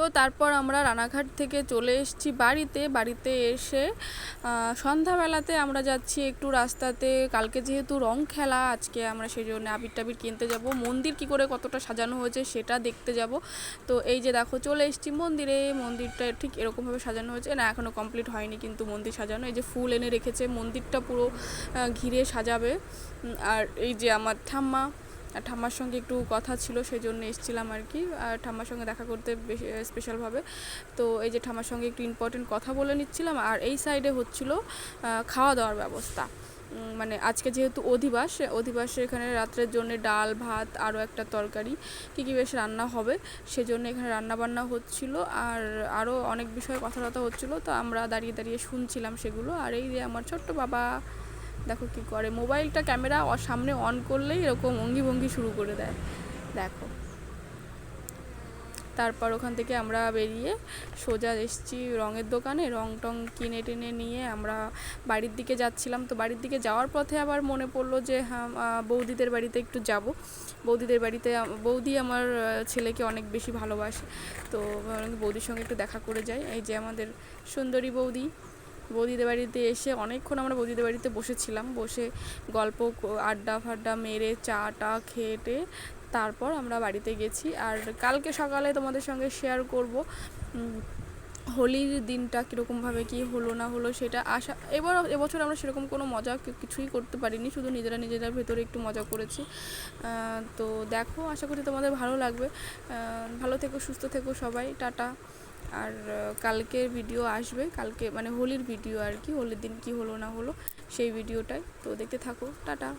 তো তারপর আমরা রানাঘাট থেকে চলে এসেছি বাড়িতে এসে সন্ধ্যাবেলাতে আমরা যাচ্ছি একটু রাস্তাতে, কালকে যেহেতু রং খেলা, আজকে আমরা সেই জন্য আবির টাবির কিনতে যাব, মন্দির কি করে কতটা সাজানো হয়েছে সেটা দেখতে যাব। তো এই যে দেখো চলে এসেছি মন্দিরে, মন্দিরটা ঠিক এরকমভাবে সাজানো হয়েছে না, এখনও কমপ্লিট হয়নি কিন্তু মন্দির সাজানো। এই যে ফুল এনে রেখেছে, মন্দিরটা পুরো ঘিরে সাজাবে। আর এই যে আমার ঠাম্মার সঙ্গে একটু কথা ছিল সেই জন্য এসেছিলাম আর কি, আর ঠাম্মার সঙ্গে দেখা করতে বেশি স্পেশালভাবে। তো এই যে ঠাম্মার সঙ্গে একটু ইম্পর্টেন্ট কথা বলে নিচ্ছিলাম। আর এই সাইডে হচ্ছিল খাওয়া দাওয়ার ব্যবস্থা, মানে আজকে যেহেতু অধিবাসে এখানে রাত্রের জন্য ডাল ভাত আরও একটা তরকারি কী বেশ রান্না হবে, সেজন্য এখানে রান্না বান্না হচ্ছিল। আর আরও অনেক বিষয়ে কথাবার্তা হচ্ছিলো, তো আমরা দাঁড়িয়ে দাঁড়িয়ে শুনছিলাম সেগুলো। আর এই যে আমার ছোট্ট বাবা দেখো কি করে, মোবাইলটা ক্যামেরা সামনে অন করলেই এরকম অঙ্গি ভঙ্গি শুরু করে দেয় দেখো। তারপর ওখান থেকে আমরা বেরিয়ে সোজা এসেছি রঙের দোকানে, রং টং কিনে টেনে নিয়ে আমরা বাড়ির দিকে যাচ্ছিলাম। তো বাড়ির দিকে যাওয়ার পথে আবার মনে পড়লো যে হ্যাঁ বৌদিদের বাড়িতে একটু যাব। বৌদিদের বাড়িতে বৌদি আমার ছেলেকে অনেক বেশি ভালোবাসে, তো বৌদির সঙ্গে একটু দেখা করে যাই। এই যে আমাদের সুন্দরী বৌদিদের বাড়িতে এসে অনেকক্ষণ আমরা বৌদিদের বাড়িতে বসেছিলাম, বসে গল্প আড্ডা ফাড্ডা মেরে চা টা খেয়ে তারপর আমরা বাড়িতে গেছি। আর কালকে সকালে তোমাদের সঙ্গে শেয়ার করব হোলির দিনটা কীরকমভাবে কী হলো না হলো সেটা। এবছর আমরা সেরকম কোনো মজা কিছুই করতে পারিনি, শুধু নিজেরা ভেতরে একটু মজা করেছি। তো দেখো, আশা করি তোমাদের ভালো লাগবে। ভালো থেকো, সুস্থ থেকো সবাই, টাটা। আর কালকের ভিডিও আসবে, কালকে মানে হোলির ভিডিও আর কি, হোলির দিন কি হলো না হলো সেই ভিডিওটাই, তো দেখতে থাকো, টাটা।